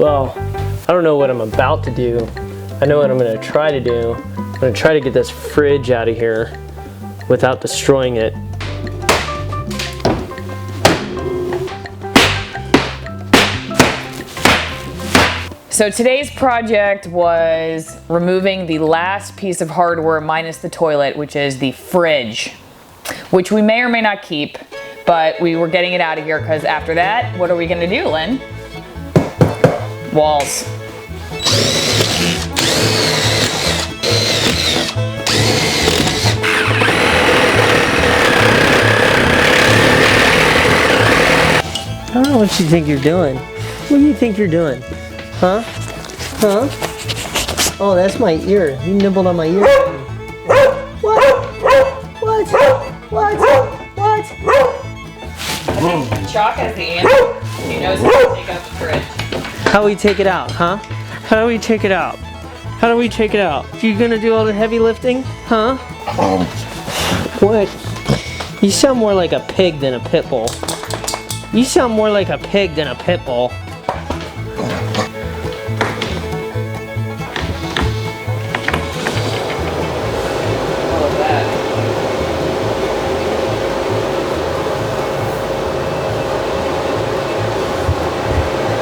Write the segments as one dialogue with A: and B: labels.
A: Well, I don't know what I'm about to do. I know what I'm gonna try to do. I'm gonna try to get this fridge out of here without destroying it.
B: So today's project was removing the last piece of hardware minus the toilet, which is the fridge, which we may or may not keep, but we were getting it out of here because after that, what are we gonna do, Lynn? Walls.
A: I don't know what you think you're doing. What do you think you're doing? Huh? Huh? Oh, that's my ear. You nibbled on my ear. What? What? What? What?
B: I think Chalk has the answer. He knows how to take out the fridge.
A: How do we take it out, huh? How do we take it out? How do we take it out? You gonna do all the heavy lifting? Huh? What? You sound more like a pig than a pit bull. You sound more like a pig than a pit bull.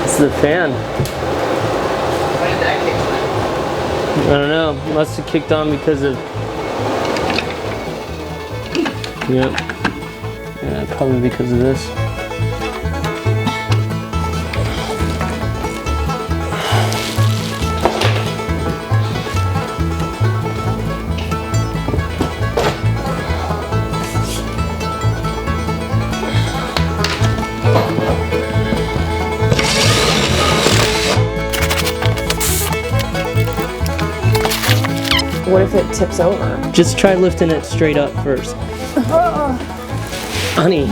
A: It's the fan.
B: When did that kick on?
A: I don't know. Must have kicked on because of. Yep. Yeah, probably because of this.
B: What if it tips over?
A: Just try lifting it straight up first. Honey,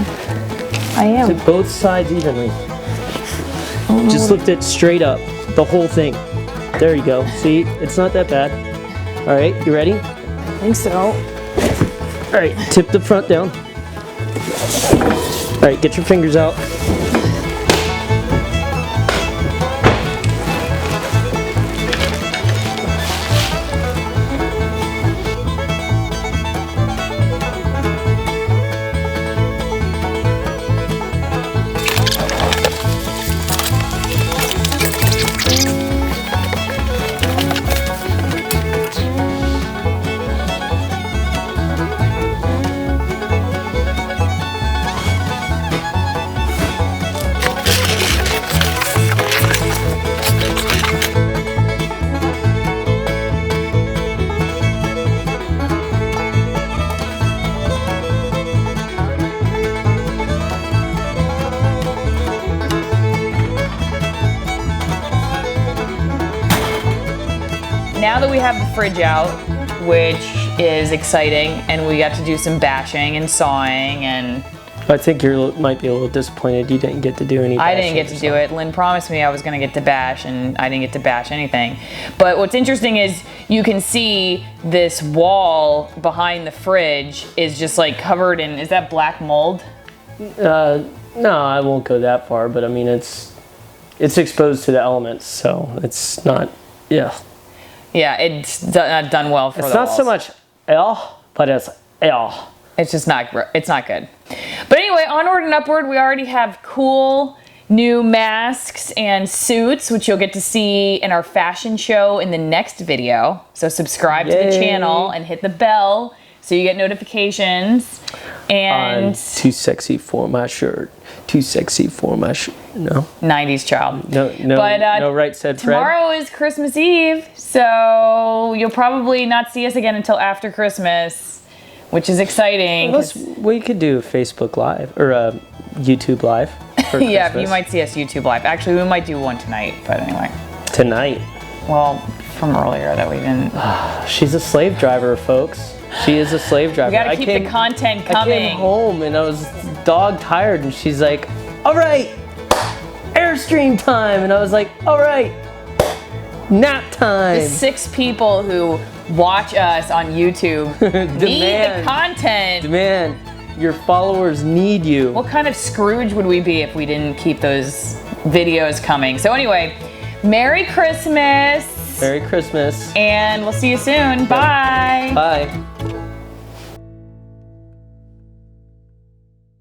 B: I am.
A: to both sides evenly. Just lift it straight up, the whole thing. There you go. See, it's not that bad. All right, you ready?
B: I think so.
A: All right, tip the front down. All right, get your fingers out.
B: Now that we have the fridge out, which is exciting, and we got to do some bashing and sawing, and
A: I think you might be a little disappointed you didn't get to do any.
B: I didn't get to do it. Lynn promised me I was going to get to bash, and I didn't get to bash anything. But what's interesting is you can see this wall behind the fridge is just like covered in, is that black mold?
A: No, I won't go that far, but I mean it's exposed to the elements, so it's not. Yeah.
B: Yeah, it's not done well for the walls.
A: It's not so much but it's
B: It's just not, it's not good. But anyway, onward and upward, we already have cool new masks and suits, which you'll get to see in our fashion show in the next video. So subscribe to the channel and hit the bell so you get notifications. And
A: I'm too sexy for my shirt. Too sexy for my shirt. No.
B: 90s child.
A: No, but, no right said Fred.
B: Tomorrow is Christmas Eve, so you'll probably not see us again until after Christmas, which is exciting.
A: We could do a Facebook Live or a YouTube Live for
B: yeah,
A: Christmas.
B: you might see us YouTube Live. Actually, we might do one tonight, but anyway.
A: Tonight?
B: Well, from earlier that we didn't.
A: She's a slave driver, folks. She is a slave driver.
B: We gotta keep the content coming.
A: I came home and I was dog tired, and she's like, all right, Airstream time. And I was like, all right, nap time.
B: The 6 people who watch us on YouTube need the content.
A: Demand. Your followers need you.
B: What kind of Scrooge would we be if we didn't keep those videos coming? So anyway, Merry Christmas.
A: Merry Christmas.
B: And we'll see you soon. Bye.
A: Bye.